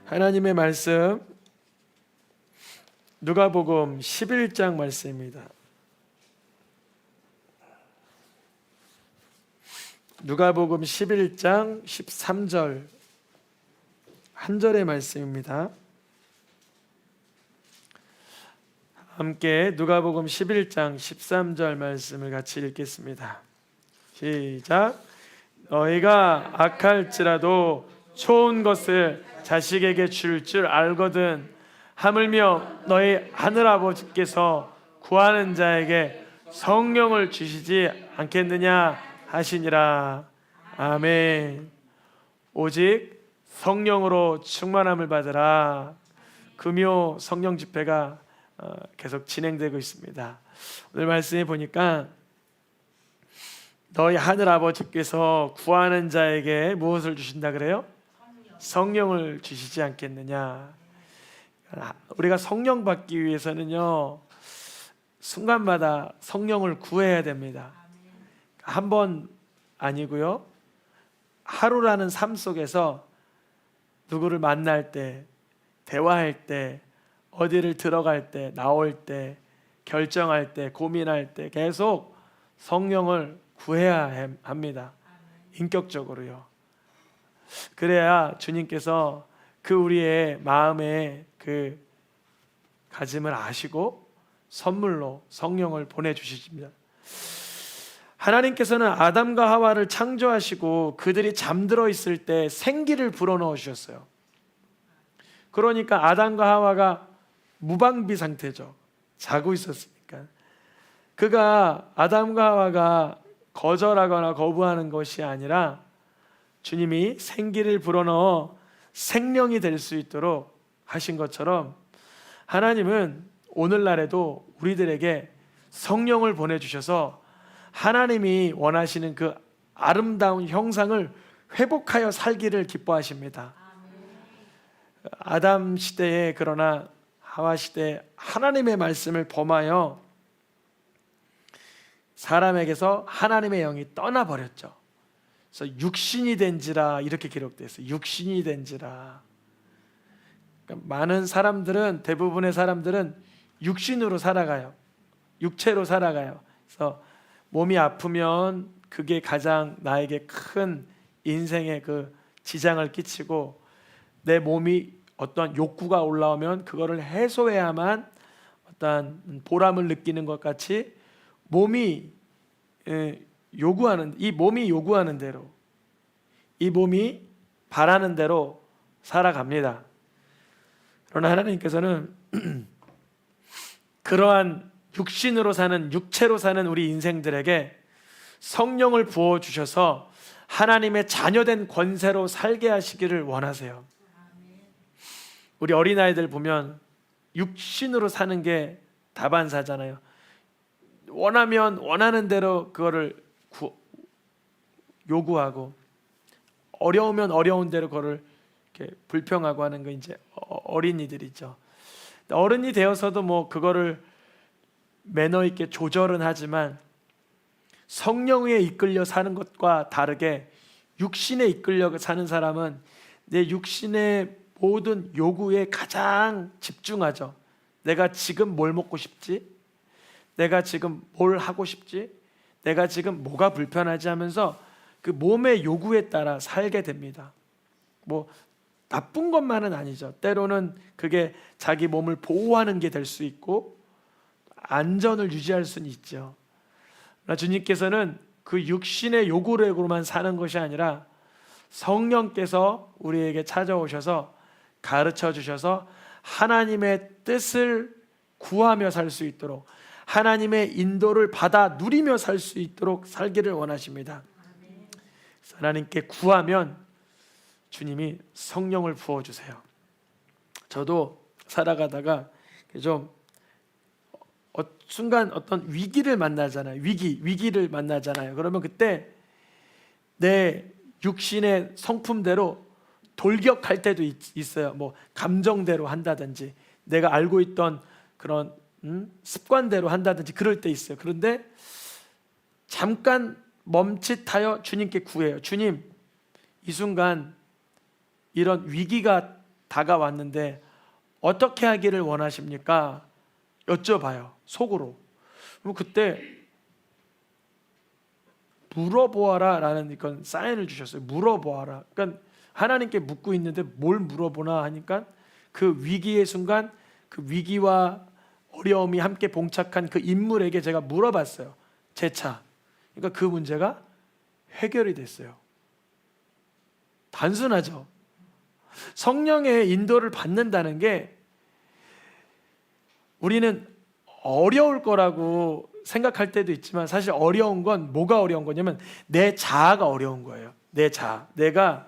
하나님의 말씀 누가복음 11장 말씀입니다. 누가복음 11장 13절 한 절의 말씀입니다. 함께 누가복음 11장 13절 말씀을 같이 읽겠습니다. 시작. 너희가 악할지라도 좋은 것을 자식에게 줄 줄 알거든 하물며 너희 하늘아버지께서 구하는 자에게 성령을 주시지 않겠느냐 하시니라. 아멘. 오직 성령으로 충만함을 받으라. 금요 성령 집회가 계속 진행되고 있습니다. 오늘 말씀에 보니까 너희 하늘아버지께서 구하는 자에게 무엇을 주신다 그래요? 성령을 주시지 않겠느냐. 우리가 성령 받기 위해서는요, 순간마다 성령을 구해야 됩니다. 한 번 아니고요, 하루라는 삶 속에서 누구를 만날 때, 대화할 때, 어디를 들어갈 때, 나올 때, 결정할 때, 고민할 때 계속 성령을 구해야 합니다. 인격적으로요. 그래야 주님께서 그 우리의 마음에 그 가짐을 아시고 선물로 성령을 보내주십니다. 하나님께서는 아담과 하와를 창조하시고 그들이 잠들어 있을 때 생기를 불어넣어 주셨어요. 그러니까 아담과 하와가 무방비 상태죠. 자고 있었으니까. 아담과 하와가 거절하거나 거부하는 것이 아니라 주님이 생기를 불어넣어 생명이 될 수 있도록 하신 것처럼 하나님은 오늘날에도 우리들에게 성령을 보내주셔서 하나님이 원하시는 그 아름다운 형상을 회복하여 살기를 기뻐하십니다. 아담 시대에 그러나 하와 시대에 하나님의 말씀을 범하여 사람에게서 하나님의 영이 떠나버렸죠. 그래서 육신이 된지라 이렇게 기록되어 있어요. 육신이 된지라. 그러니까 많은 사람들은, 대부분의 사람들은 육신으로 살아가요. 육체로 살아가요. 그래서 몸이 아프면 그게 가장 나에게 큰 인생의 그 지장을 끼치고, 내 몸이 어떤 욕구가 올라오면 그거를 해소해야만 어떤 보람을 느끼는 것 같이 몸이 이 몸이 요구하는 대로, 이 몸이 바라는 대로 살아갑니다. 그러나 하나님께서는 그러한 육신으로 사는, 육체로 사는 우리 인생들에게 성령을 부어주셔서 하나님의 자녀된 권세로 살게 하시기를 원하세요. 우리 어린아이들 보면 육신으로 사는 게 다반사잖아요. 원하면 원하는 대로 그거를 요구하고, 어려우면 어려운 대로 그거를 이렇게 불평하고 하는 거 이제 어린이들이죠. 어른이 되어서도 뭐 그거를 매너 있게 조절은 하지만 성령에 이끌려 사는 것과 다르게 육신에 이끌려 사는 사람은 내 육신의 모든 요구에 가장 집중하죠. 내가 지금 뭘 먹고 싶지? 내가 지금 뭘 하고 싶지? 내가 지금 뭐가 불편하지 하면서 그 몸의 요구에 따라 살게 됩니다. 뭐 나쁜 것만은 아니죠. 때로는 그게 자기 몸을 보호하는 게 될 수 있고 안전을 유지할 수는 있죠. 그러나 주님께서는 그 육신의 요구력으로만 사는 것이 아니라 성령께서 우리에게 찾아오셔서 가르쳐 주셔서 하나님의 뜻을 구하며 살 수 있도록, 하나님의 인도를 받아 누리며 살 수 있도록 살기를 원하십니다. 그래서 하나님께 구하면 주님이 성령을 부어주세요. 저도 살아가다가 좀 순간 어떤 위기를 만나잖아요. 위기를 만나잖아요. 그러면 그때 내 육신의 성품대로 돌격할 때도 있어요. 뭐 감정대로 한다든지, 내가 알고 있던 그런 습관대로 한다든지 그럴 때 있어요. 그런데 잠깐 멈칫하여 주님께 구해요. 주님, 이 순간 이런 위기가 다가왔는데 어떻게 하기를 원하십니까? 여쭤봐요. 속으로. 그럼 그때 물어보아라 라는 이건 사인을 주셨어요. 물어보아라. 그러니까 하나님께 묻고 있는데 뭘 물어보나 하니까 그 위기의 순간 그 위기와 어려움이 함께 봉착한 그 인물에게 제가 물어봤어요. 재차. 그러니까 그 문제가 해결이 됐어요. 단순하죠. 성령의 인도를 받는다는 게 우리는 어려울 거라고 생각할 때도 있지만 사실 어려운 건 뭐가 어려운 거냐면 내 자아가 어려운 거예요. 내 자아. 내가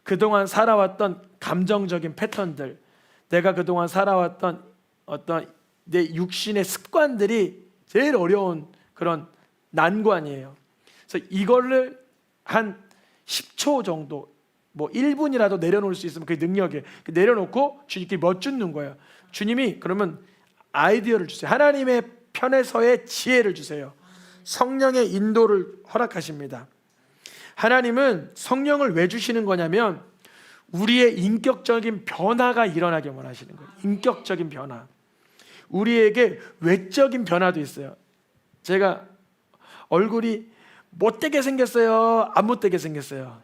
그동안 살아왔던 감정적인 패턴들, 내가 그동안 살아왔던 어떤 내 육신의 습관들이 제일 어려운 그런 난관이에요. 그래서 이거를 한 10초 정도, 뭐 1분이라도 내려놓을 수 있으면 그게 능력이에요. 내려놓고 주님께 묻는 거예요. 주님이 그러면 아이디어를 주세요. 하나님의 편에서의 지혜를 주세요. 성령의 인도를 허락하십니다. 하나님은 성령을 왜 주시는 거냐면 우리의 인격적인 변화가 일어나게 원하시는 거예요. 인격적인 변화. 우리에게 외적인 변화도 있어요. 제가 얼굴이 못되게 생겼어요? 안 못되게 생겼어요?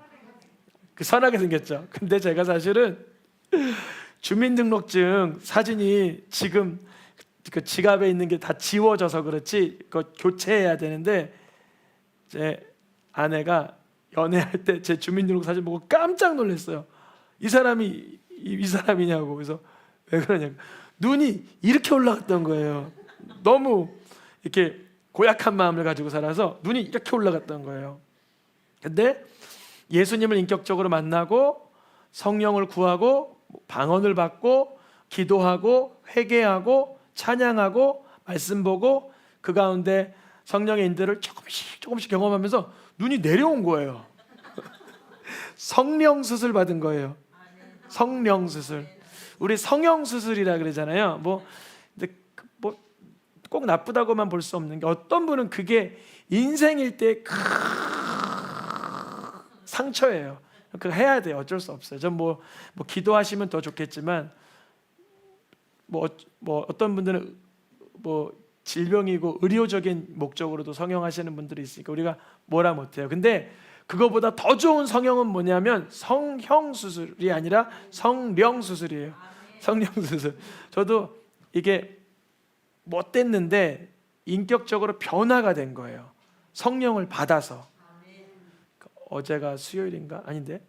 선하게 생겼죠. 근데 제가 사실은 주민등록증 사진이 지금 그 지갑에 있는 게 다 지워져서 그렇지 그거 교체해야 되는데 제 아내가 연애할 때 제 주민등록 사진 보고 깜짝 놀랐어요. 이 사람이 이 사람이냐고. 그래서 왜 그러냐고. 눈이 이렇게 올라갔던 거예요. 너무 이렇게 고약한 마음을 가지고 살아서 눈이 이렇게 올라갔던 거예요. 근데 예수님을 인격적으로 만나고 성령을 구하고 방언을 받고 기도하고 회개하고 찬양하고 말씀 보고 그 가운데 성령의 인도를 조금씩 경험하면서 눈이 내려온 거예요. 성령 수술 받은 거예요. 성령 수술. 우리 성형 수술이라 그러잖아요. 근데 꼭 나쁘다고만 볼 수 없는 게 어떤 분은 그게 인생일 때 상처예요. 그거 해야 돼요. 어쩔 수 없어요. 전 기도하시면 더 좋겠지만 어떤 분들은 질병이고 의료적인 목적으로도 성형하시는 분들이 있으니까 우리가 뭐라 못해요. 근데 그거보다 더 좋은 성형은 뭐냐면 성형 수술이 아니라 성령 수술이에요. 성령 수술. 저도 이게 못됐는데 인격적으로 변화가 된 거예요. 성령을 받아서. 어제가 수요일인가? 아닌데?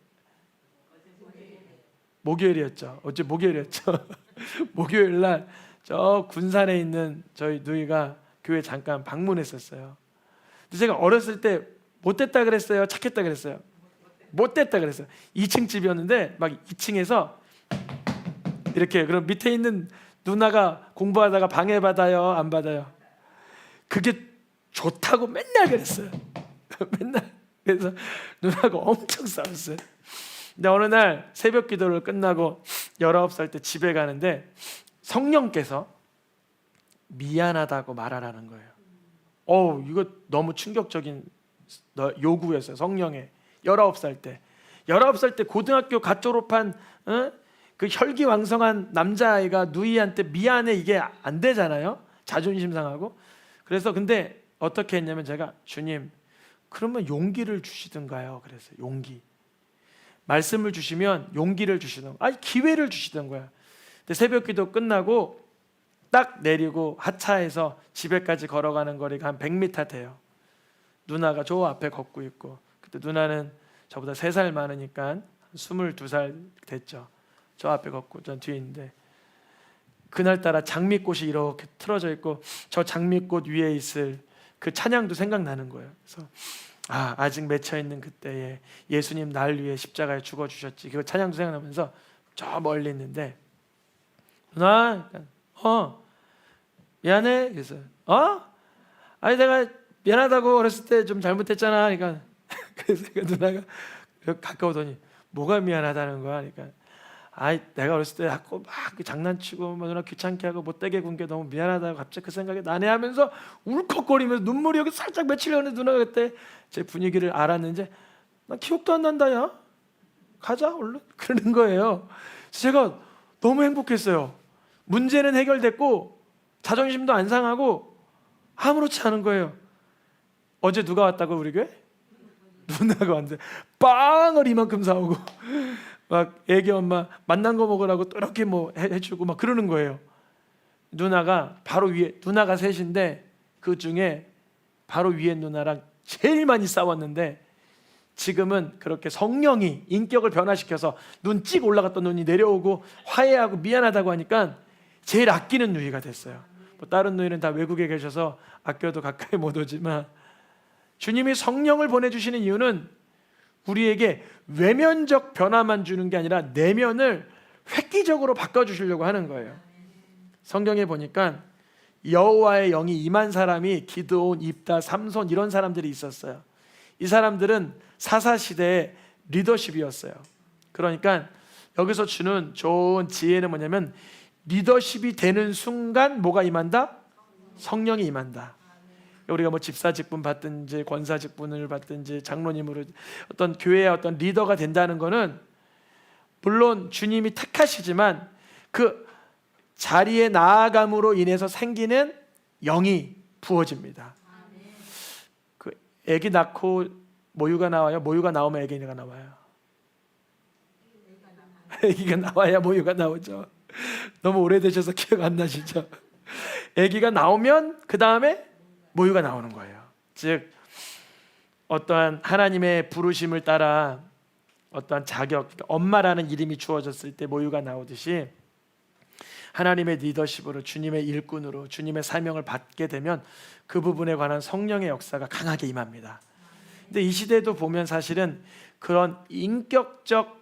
목요일이었죠. 어제 목요일이었죠. 목요일 날 저 군산에 있는 저희 누이가 교회 잠깐 방문했었어요. 근데 제가 어렸을 때 못됐다 그랬어요? 착했다 그랬어요? 못됐다 그랬어요. 2층 집이었는데 막 2층에서 이렇게 그럼 밑에 있는 누나가 공부하다가 방해받아요? 안 받아요? 그게 좋다고 맨날 그랬어요. 맨날. 그래서 누나가 엄청 싸웠어요. 근데 어느 날 새벽 기도를 끝나고 19살 때 집에 가는데 성령께서 미안하다고 말하라는 거예요. 이거 너무 충격적인 요구였어요. 성령의 19살 때. 19살 때 고등학교 갓 졸업한 그 혈기왕성한 남자아이가 누이한테 미안해 이게 안 되잖아요. 자존심 상하고. 그래서 근데 어떻게 했냐면 제가 주님 그러면 용기를 주시든가요. 그래서 용기. 말씀을 주시면 용기를 주시던 기회를 주시던 거야. 근데 새벽 기도 끝나고 딱 내리고 하차해서 집에까지 걸어가는 거리가 한 100m 돼요. 누나가 저 앞에 걷고 있고 그때 누나는 저보다 3살 많으니까 22살 됐죠. 저 앞에 걷고 전 뒤에 있는데 그날따라 장미꽃이 이렇게 틀어져 있고 저 장미꽃 위에 있을 그 찬양도 생각나는 거예요. 그래서 아직 맺혀있는 그때에 예수님 날 위해 십자가에 죽어주셨지. 그 찬양도 생각나면서 저 멀리 있는데 누나 미안해. 그래서 내가 미안하다고 어렸을 때 좀 잘못했잖아. 그러니까 그래서 누나가 가까우더니 뭐가 미안하다는 거야. 그러니까 내가 어렸을 때 자꾸 막 장난치고 누나 귀찮게 하고 못되게 군 게 너무 미안하다고 갑자기 그 생각이 나네 하면서 울컥거리면서 눈물이 여기 살짝 맺히려는데 누나가 그때 제 분위기를 알았는지 나 기억도 안 난다 야 가자 얼른 그러는 거예요. 제가 너무 행복했어요. 문제는 해결됐고 자존심도 안 상하고 아무렇지 않은 거예요. 어제 누가 왔다고 우리 교회? 누나가 왔는데 빵을 이만큼 사오고 막 애기 엄마 만난 거 먹으라고 또 이렇게 뭐 해주고 막 그러는 거예요. 누나가 바로 위에, 누나가 셋인데 그 중에 바로 위에 누나랑 제일 많이 싸웠는데 지금은 그렇게 성령이 인격을 변화시켜서 눈 찍 올라갔던 눈이 내려오고 화해하고 미안하다고 하니까 제일 아끼는 누이가 됐어요. 뭐 다른 누이는 다 외국에 계셔서 아껴도 가까이 못 오지만 주님이 성령을 보내주시는 이유는 우리에게 외면적 변화만 주는 게 아니라 내면을 획기적으로 바꿔주시려고 하는 거예요. 성경에 보니까 여호와의 영이 임한 사람이 기드온, 입다, 삼손 이런 사람들이 있었어요. 이 사람들은 사사시대의 리더십이었어요. 그러니까 여기서 주는 좋은 지혜는 뭐냐면 리더십이 되는 순간 뭐가 임한다? 성령이 임한다. 우리가 뭐 집사 직분 받든지 권사 직분을 받든지 장로님으로 어떤 교회의 어떤 리더가 된다는 것은 물론 주님이 택하시지만 그 자리에 나아감으로 인해서 생기는 영이 부어집니다. 그 아기 낳고 모유가 나와요? 모유가 나오면 아기가 나와요? 아기가 나와야 모유가 나오죠. 너무 오래되셔서 기억 안 나시죠? 아기가 나오면 그 다음에 모유가 나오는 거예요. 즉 어떠한 하나님의 부르심을 따라 어떠한 자격, 엄마라는 이름이 주어졌을 때 모유가 나오듯이 하나님의 리더십으로 주님의 일꾼으로 주님의 사명을 받게 되면 그 부분에 관한 성령의 역사가 강하게 임합니다. 근데 이 시대도 보면 사실은 그런 인격적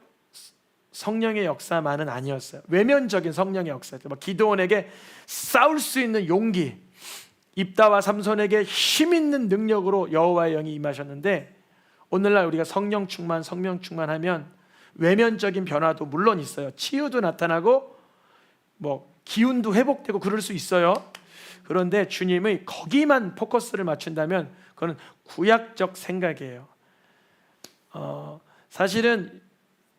성령의 역사만은 아니었어요. 외면적인 성령의 역사들, 기드온에게 싸울 수 있는 용기, 입다와 삼손에게 힘 있는 능력으로 여호와의 영이 임하셨는데 오늘날 우리가 성령 충만하면 외면적인 변화도 물론 있어요. 치유도 나타나고 기운도 회복되고 그럴 수 있어요. 그런데 주님의 거기만 포커스를 맞춘다면 그건 구약적 생각이에요. 사실은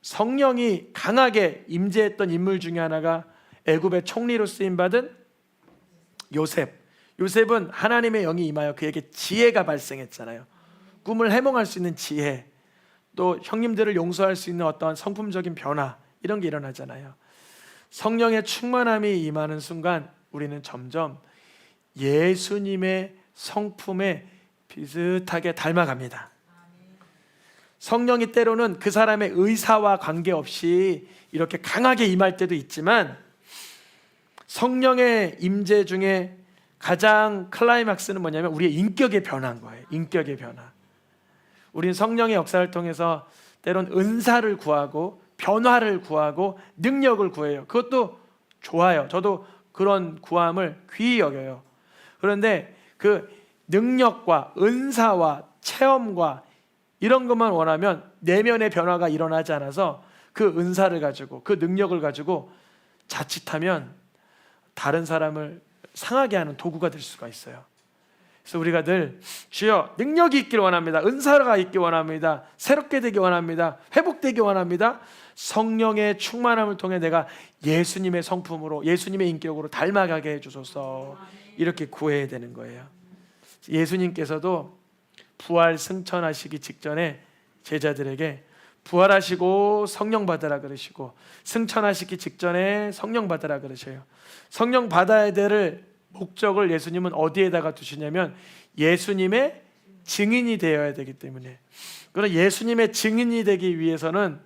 성령이 강하게 임재했던 인물 중에 하나가 애굽의 총리로 쓰임받은 요셉은 하나님의 영이 임하여 그에게 지혜가 발생했잖아요. 꿈을 해몽할 수 있는 지혜, 또 형님들을 용서할 수 있는 어떤 성품적인 변화, 이런 게 일어나잖아요. 성령의 충만함이 임하는 순간 우리는 점점 예수님의 성품에 비슷하게 닮아갑니다. 성령이 때로는 그 사람의 의사와 관계없이 이렇게 강하게 임할 때도 있지만 성령의 임재 중에 가장 클라이막스는 뭐냐면 우리의 인격의 변화인 거예요. 인격의 변화. 우린 성령의 역사를 통해서 때론 은사를 구하고 변화를 구하고 능력을 구해요. 그것도 좋아요. 저도 그런 구함을 귀히 여겨요. 그런데 그 능력과 은사와 체험과 이런 것만 원하면 내면의 변화가 일어나지 않아서 그 은사를 가지고 그 능력을 가지고 자칫하면 다른 사람을 상하게 하는 도구가 될 수가 있어요. 그래서 우리가 늘 주여 능력이 있기를 원합니다. 은사가 있기 원합니다. 새롭게 되기 원합니다. 회복되기 원합니다. 성령의 충만함을 통해 내가 예수님의 성품으로 예수님의 인격으로 닮아가게 해주소서, 이렇게 구해야 되는 거예요. 예수님께서도 부활 승천하시기 직전에 제자들에게 부활하시고 성령 받으라 그러시고 승천하시기 직전에 성령 받으라 그러셔요. 성령 받아야 될 목적을 예수님은 어디에다가 두시냐면 예수님의 증인이 되어야 되기 때문에, 그런 예수님의 증인이 되기 위해서는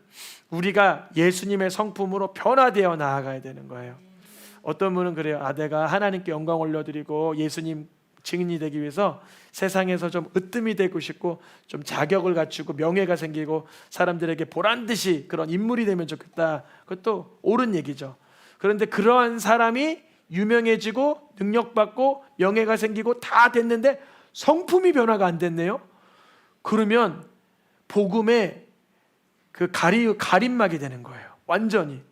우리가 예수님의 성품으로 변화되어 나아가야 되는 거예요. 어떤 분은 그래요. 내가 하나님께 영광 올려드리고 예수님 증인이 되기 위해서 세상에서 좀 으뜸이 되고 싶고 좀 자격을 갖추고 명예가 생기고 사람들에게 보란듯이 그런 인물이 되면 좋겠다. 그것도 옳은 얘기죠. 그런데 그러한 사람이 유명해지고 능력받고 명예가 생기고 다 됐는데 성품이 변화가 안 됐네요. 그러면 복음의 그 가림막이 되는 거예요. 완전히.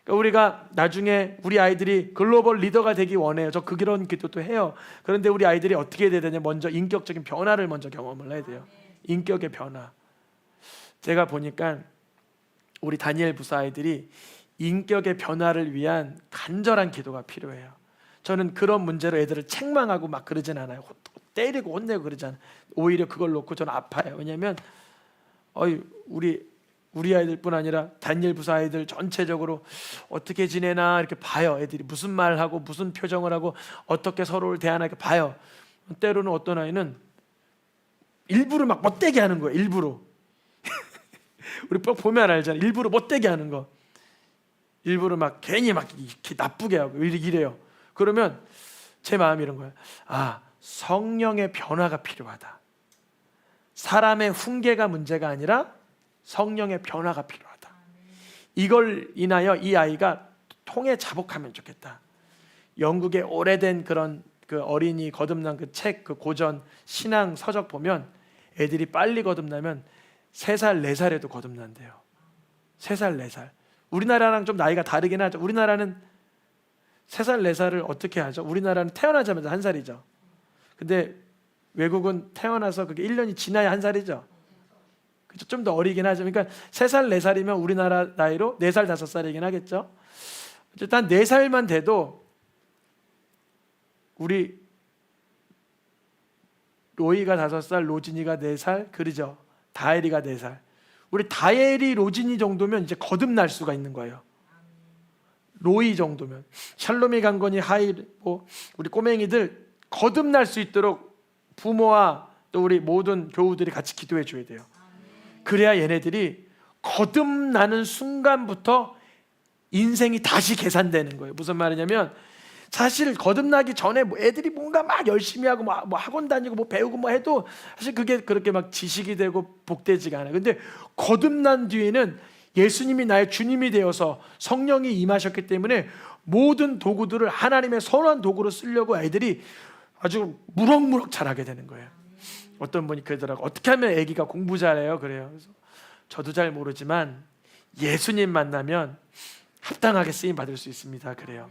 그러니까 우리가 나중에 우리 아이들이 글로벌 리더가 되기 원해요. 저 그런 기도도 해요. 그런데 우리 아이들이 어떻게 해야 되냐? 먼저 인격적인 변화를 먼저 경험을 해야 돼요. 인격의 변화. 제가 보니까 우리 다니엘 부사 아이들이 인격의 변화를 위한 간절한 기도가 필요해요. 저는 그런 문제로 애들을 책망하고 막 그러진 않아요. 때리고 혼내고 그러지 않아요. 오히려 그걸 놓고 저는 아파요. 왜냐하면 우리 아이들뿐 아니라 다니엘 부사 아이들 전체적으로 어떻게 지내나 이렇게 봐요. 애들이 무슨 말하고 무슨 표정을 하고 어떻게 서로를 대하나 이렇게 봐요. 때로는 어떤 아이는 일부러 막 못되게 하는 거예요. 일부러. 우리 보면 알잖아요. 일부러 못되게 하는 거. 일부러 막 괜히 막 이렇게 나쁘게 하고 이래요. 그러면 제 마음이 이런 거예요. 성령의 변화가 필요하다. 사람의 훈계가 문제가 아니라 성령의 변화가 필요하다. 이걸 인하여 이 아이가 통해 자복하면 좋겠다. 영국의 오래된 그런 그 어린이 거듭난 그 책, 그 고전 신앙 서적 보면 애들이 빨리 거듭나면 3살, 4살에도 거듭난대요. 3살, 4살. 우리나라랑 좀 나이가 다르긴 하죠. 우리나라는 3살, 4살을 어떻게 하죠? 우리나라는 태어나자마자 1살이죠. 근데 외국은 태어나서 그게 1년이 지나야 1살이죠. 좀 더 어리긴 하죠. 그러니까 3살, 4살이면 우리나라 나이로 4살, 5살이긴 하겠죠. 어쨌든 한 4살만 돼도 우리 로이가 5살, 로진이가 4살, 그러죠. 다엘이가 4살. 우리 다엘이, 로진이 정도면 이제 거듭날 수가 있는 거예요. 로이 정도면. 샬롬이, 강건이, 하일, 우리 꼬맹이들 거듭날 수 있도록 부모와 또 우리 모든 교우들이 같이 기도해 줘야 돼요. 그래야 얘네들이 거듭나는 순간부터 인생이 다시 계산되는 거예요. 무슨 말이냐면 사실 거듭나기 전에 애들이 뭔가 막 열심히 하고 뭐 학원 다니고 뭐 배우고 뭐 해도 사실 그게 그렇게 막 지식이 되고 복되지가 않아요. 근데 거듭난 뒤에는 예수님이 나의 주님이 되어서 성령이 임하셨기 때문에 모든 도구들을 하나님의 선한 도구로 쓰려고 애들이 아주 무럭무럭 자라게 되는 거예요. 어떤 분이 그러더라고. 어떻게 하면 애기가 공부 잘해요? 그래요. 그래서 저도 잘 모르지만 예수님 만나면 합당하게 쓰임 받을 수 있습니다. 그래요.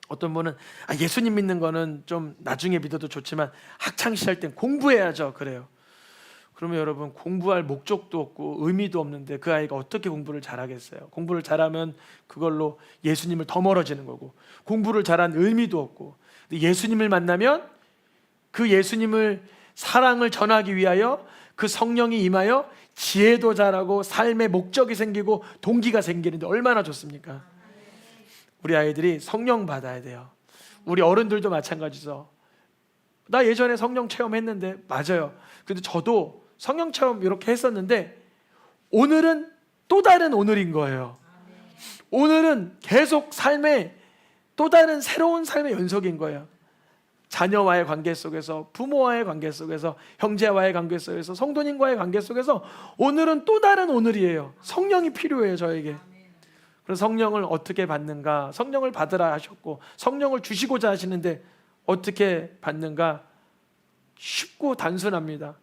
어떤 분은 예수님 믿는 거는 좀 나중에 믿어도 좋지만 학창 시절 땐 공부해야죠. 그래요. 그러면 여러분 공부할 목적도 없고 의미도 없는데 그 아이가 어떻게 공부를 잘하겠어요? 공부를 잘하면 그걸로 예수님을 더 멀어지는 거고 공부를 잘한 의미도 없고 근데 예수님을 만나면 그 예수님을 사랑을 전하기 위하여 그 성령이 임하여 지혜도 자라고 삶의 목적이 생기고 동기가 생기는데 얼마나 좋습니까? 우리 아이들이 성령 받아야 돼요. 우리 어른들도 마찬가지죠. 나 예전에 성령 체험했는데 맞아요. 근데 저도 성령 체험 이렇게 했었는데 오늘은 또 다른 오늘인 거예요. 오늘은 계속 삶의 또 다른 새로운 삶의 연속인 거예요. 자녀와의 관계 속에서, 부모와의 관계 속에서, 형제와의 관계 속에서, 성도님과의 관계 속에서 오늘은 또 다른 오늘이에요. 성령이 필요해요, 저에게. 그래서 성령을 어떻게 받는가? 성령을 받으라 하셨고 성령을 주시고자 하시는데 어떻게 받는가? 쉽고 단순합니다.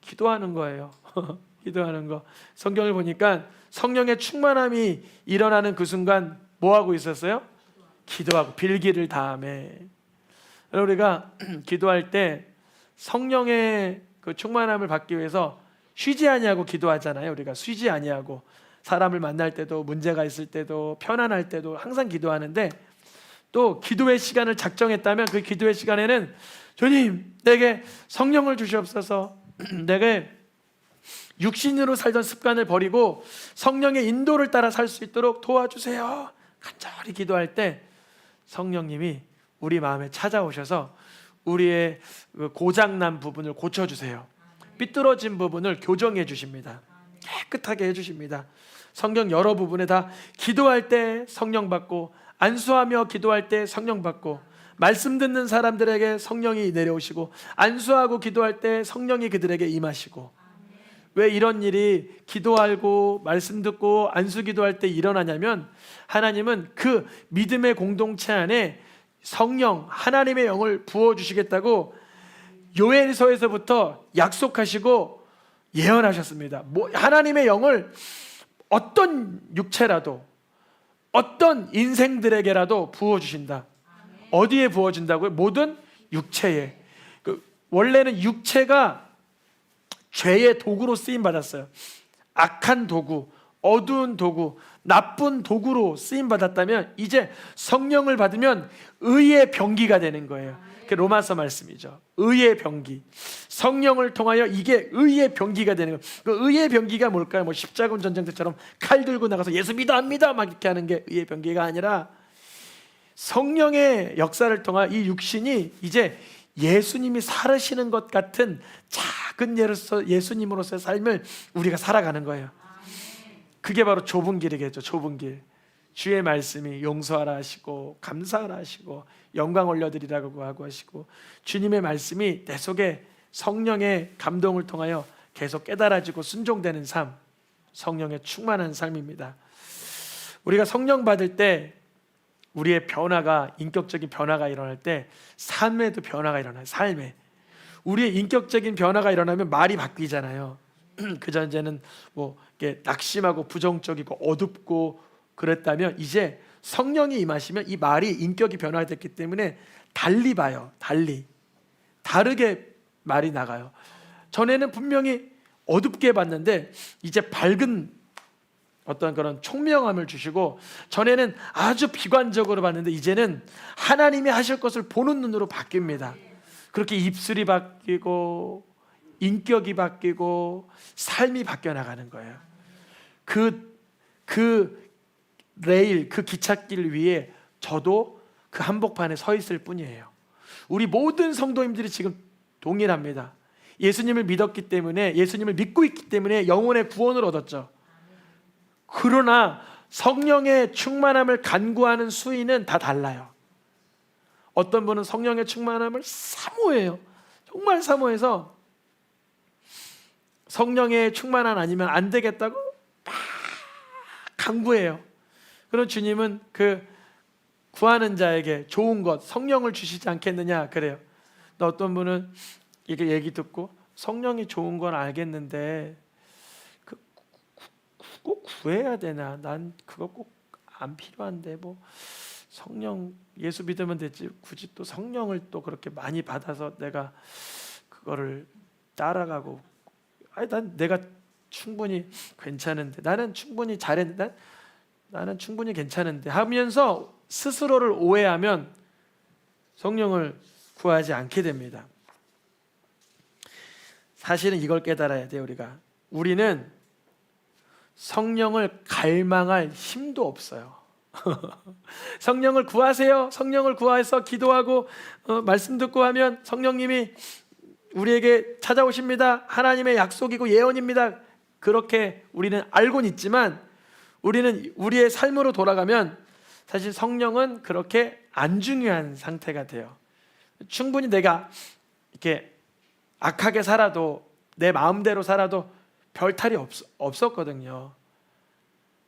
기도하는 거예요. 기도하는 거. 성경을 보니까 성령의 충만함이 일어나는 그 순간 뭐 하고 있었어요? 기도하고 빌기를 다하며. 우리가 기도할 때 성령의 그 충만함을 받기 위해서 쉬지 아니하고 기도하잖아요. 우리가 쉬지 아니하고 사람을 만날 때도 문제가 있을 때도 편안할 때도 항상 기도하는데 또 기도의 시간을 작정했다면 그 기도의 시간에는 주님 내게 성령을 주시옵소서 내게 육신으로 살던 습관을 버리고 성령의 인도를 따라 살 수 있도록 도와주세요. 간절히 기도할 때 성령님이 우리 마음에 찾아오셔서 우리의 고장난 부분을 고쳐주세요. 삐뚤어진 부분을 교정해 주십니다. 깨끗하게 해주십니다. 성경 여러 부분에 다 기도할 때 성령 받고 안수하며 기도할 때 성령 받고 말씀 듣는 사람들에게 성령이 내려오시고 안수하고 기도할 때 성령이 그들에게 임하시고 왜 이런 일이 기도하고 말씀 듣고 안수 기도할 때 일어나냐면 하나님은 그 믿음의 공동체 안에 성령 하나님의 영을 부어주시겠다고 요엘서에서부터 약속하시고 예언하셨습니다. 하나님의 영을 어떤 육체라도 어떤 인생들에게라도 부어주신다. 어디에 부어준다고요? 모든 육체에. 원래는 육체가 죄의 도구로 쓰임 받았어요. 악한 도구, 어두운 도구, 나쁜 도구로 쓰임 받았다면 이제 성령을 받으면 의의 병기가 되는 거예요. 그 로마서 말씀이죠. 의의 병기. 성령을 통하여 이게 의의 병기가 되는 거예요. 그 의의 병기가 뭘까요? 뭐 십자군 전쟁터처럼 칼 들고 나가서 예수 믿어 안 믿어 막 이렇게 하는 게 의의 병기가 아니라 성령의 역사를 통하 이 육신이 이제 예수님이 살으시는 것 같은 작은 예수님으로서의 삶을 우리가 살아가는 거예요. 그게 바로 좁은 길이겠죠. 좁은 길. 주의 말씀이 용서하라 하시고 감사하라 하시고 영광 올려드리라고 하고 하시고 주님의 말씀이 내 속에 성령의 감동을 통하여 계속 깨달아지고 순종되는 삶, 성령의 충만한 삶입니다. 우리가 성령 받을 때 우리의 변화가, 인격적인 변화가 일어날 때 삶에도 변화가 일어나요. 삶에 우리의 인격적인 변화가 일어나면 말이 바뀌잖아요. 그 전에는 뭐 이렇게 낙심하고 부정적이고 어둡고 그랬다면 이제 성령이 임하시면 이 말이 인격이 변화됐기 때문에 달리 봐요. 다르게 말이 나가요. 전에는 분명히 어둡게 봤는데 이제 밝은 어떤 그런 총명함을 주시고, 전에는 아주 비관적으로 봤는데 이제는 하나님이 하실 것을 보는 눈으로 바뀝니다. 그렇게 입술이 바뀌고 인격이 바뀌고 삶이 바뀌어 나가는 거예요. 그 레일, 그 기찻길 위에 저도 그 한복판에 서 있을 뿐이에요. 우리 모든 성도님들이 지금 동일합니다. 예수님을 믿었기 때문에, 예수님을 믿고 있기 때문에 영혼의 구원을 얻었죠. 그러나 성령의 충만함을 간구하는 수위는 다 달라요. 어떤 분은 성령의 충만함을 사모해요. 정말 사모해서 성령의 충만함 아니면 안 되겠다고 막 간구해요. 그럼 주님은 그 구하는 자에게 좋은 것, 성령을 주시지 않겠느냐 그래요. 또 어떤 분은 이렇게 얘기 듣고 성령이 좋은 건 알겠는데 꼭 구해야 되나? 난 그거 꼭 안 필요한데 뭐 성령 예수 믿으면 되지 굳이 또 성령을 또 그렇게 많이 받아서 내가 그거를 따라가고, 아니 난 내가 충분히 괜찮은데, 나는 충분히 잘했는데, 나는 충분히 괜찮은데 하면서 스스로를 오해하면 성령을 구하지 않게 됩니다. 사실은 이걸 깨달아야 돼요. 우리는 성령을 갈망할 힘도 없어요. 성령을 구하세요. 성령을 구해서 기도하고 말씀 듣고 하면 성령님이 우리에게 찾아오십니다. 하나님의 약속이고 예언입니다. 그렇게 우리는 알고는 있지만 우리는 우리의 삶으로 돌아가면 사실 성령은 그렇게 안 중요한 상태가 돼요. 충분히 내가 이렇게 악하게 살아도, 내 마음대로 살아도 별 탈이 없었거든요.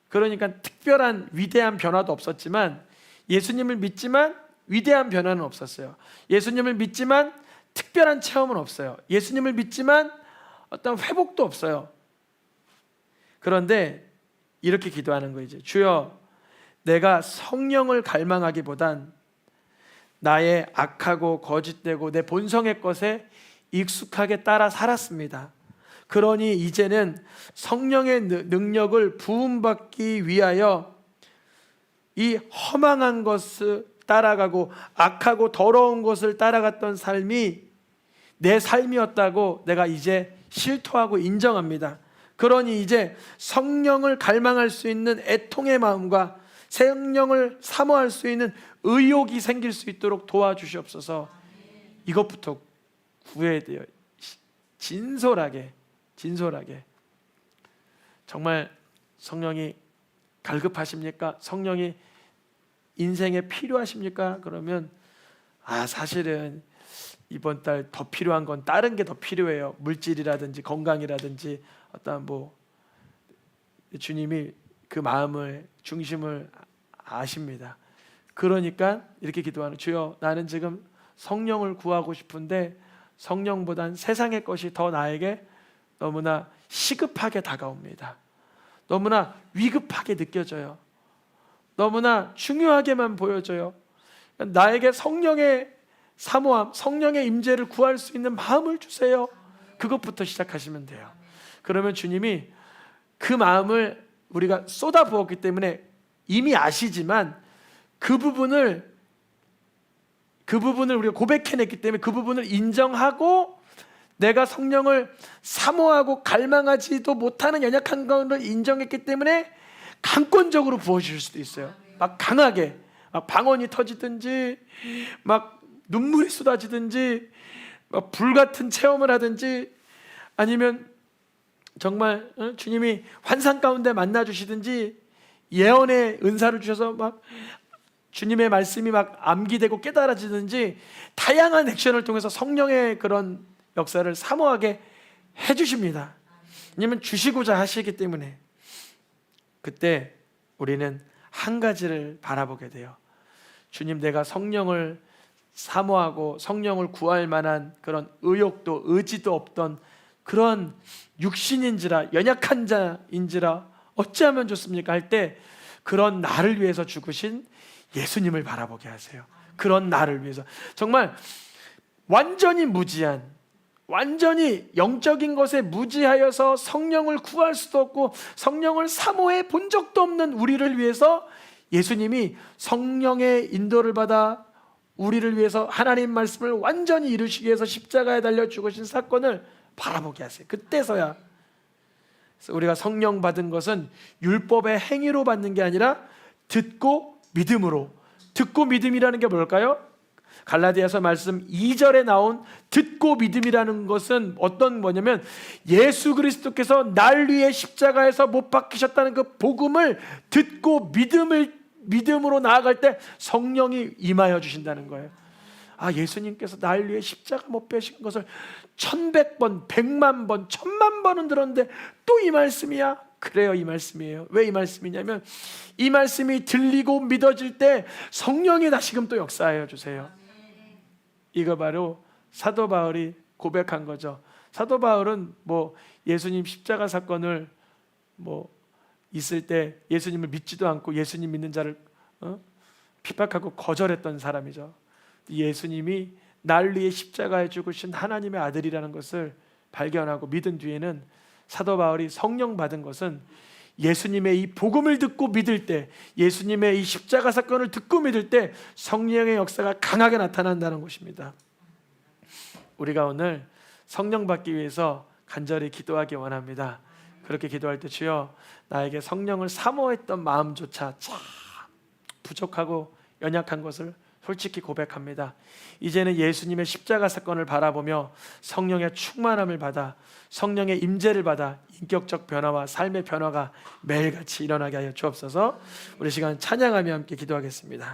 그러니까 특별한 위대한 변화도 없었지만, 예수님을 믿지만 위대한 변화는 없었어요. 예수님을 믿지만 특별한 체험은 없어요. 예수님을 믿지만 어떤 회복도 없어요. 그런데 이렇게 기도하는 거예요. 주여, 내가 성령을 갈망하기보단 나의 악하고 거짓되고 내 본성의 것에 익숙하게 따라 살았습니다. 그러니 이제는 성령의 능력을 부음받기 위하여 이 허망한 것을 따라가고 악하고 더러운 것을 따라갔던 삶이 내 삶이었다고 내가 이제 실토하고 인정합니다. 그러니 이제 성령을 갈망할 수 있는 애통의 마음과 성령을 사모할 수 있는 의욕이 생길 수 있도록 도와주시옵소서. 이것부터 구해야 돼요. 진솔하게. 정말 성령이 갈급하십니까? 성령이 인생에 필요하십니까? 그러면 사실은 이번 달 더 필요한 건 다른 게 더 필요해요. 물질이라든지 건강이라든지 어떤 주님이 그 마음을, 중심을 아십니다. 그러니까 이렇게 기도하는, 주여, 나는 지금 성령을 구하고 싶은데 성령보단 세상의 것이 더 나에게 너무나 시급하게 다가옵니다. 너무나 위급하게 느껴져요. 너무나 중요하게만 보여져요. 나에게 성령의 사모함, 성령의 임재를 구할 수 있는 마음을 주세요. 그것부터 시작하시면 돼요. 그러면 주님이 그 마음을 우리가 쏟아 부었기 때문에 이미 아시지만 그 부분을 우리가 고백해냈기 때문에 그 부분을 인정하고 내가 성령을 사모하고 갈망하지도 못하는 연약한 것을 인정했기 때문에 강권적으로 부어주실 수도 있어요. 막 강하게 막 방언이 터지든지 막 눈물이 쏟아지든지 막 불같은 체험을 하든지 아니면 정말 주님이 환상 가운데 만나주시든지 예언의 은사를 주셔서 막 주님의 말씀이 막 암기되고 깨달아지든지 다양한 액션을 통해서 성령의 그런 역사를 사모하게 해주십니다. 왜냐하면 주시고자 하시기 때문에. 그때 우리는 한 가지를 바라보게 돼요. 주님, 내가 성령을 사모하고 성령을 구할 만한 그런 의욕도 의지도 없던 그런 육신인지라 연약한 자인지라 어찌하면 좋습니까? 할 때 그런 나를 위해서 죽으신 예수님을 바라보게 하세요. 그런 나를 위해서 정말 완전히 무지한, 완전히 영적인 것에 무지하여서 성령을 구할 수도 없고 성령을 사모해 본 적도 없는 우리를 위해서 예수님이 성령의 인도를 받아 우리를 위해서 하나님 말씀을 완전히 이루시기 위해서 십자가에 달려 죽으신 사건을 바라보게 하세요. 그때서야 우리가 성령 받은 것은 율법의 행위로 받는 게 아니라 듣고 믿음으로. 듣고 믿음이라는 게 뭘까요? 갈라디아서 말씀 2절에 나온 듣고 믿음이라는 것은 어떤 뭐냐면 예수 그리스도께서 날 위해 십자가에서 못 박히셨다는 그 복음을 듣고 믿음으로 나아갈 때 성령이 임하여 주신다는 거예요. 아, 예수님께서 날 위해 십자가 못 배신 것을 1100번, 100만 번, 1000만 번은 들었는데 또 이 말씀이야? 그래요, 이 말씀이에요. 왜 이 말씀이냐면 이 말씀이 들리고 믿어질 때 성령이 다시금 또 역사하여 주세요. 이거 바로 사도 바울이 고백한 거죠. 사도 바울은 뭐 예수님 십자가 사건을 뭐 있을 때 예수님을 믿지도 않고 예수님 믿는 자를 핍박하고 거절했던 사람이죠. 예수님이 날 위해 십자가에 죽으신 하나님의 아들이라는 것을 발견하고 믿은 뒤에는 사도 바울이 성령 받은 것은 예수님의 이 복음을 듣고 믿을 때, 예수님의 이 십자가 사건을 듣고 믿을 때 성령의 역사가 강하게 나타난다는 것입니다. 우리가 오늘 성령 받기 위해서 간절히 기도하기 원합니다. 그렇게 기도할 때 주여 나에게 성령을 사모했던 마음조차 참 부족하고 연약한 것을 솔직히 고백합니다. 이제는 예수님의 십자가 사건을 바라보며 성령의 충만함을 받아 성령의 임재를 받아 인격적 변화와 삶의 변화가 매일같이 일어나게 하여 주옵소서. 우리 시간 찬양하며 함께 기도하겠습니다.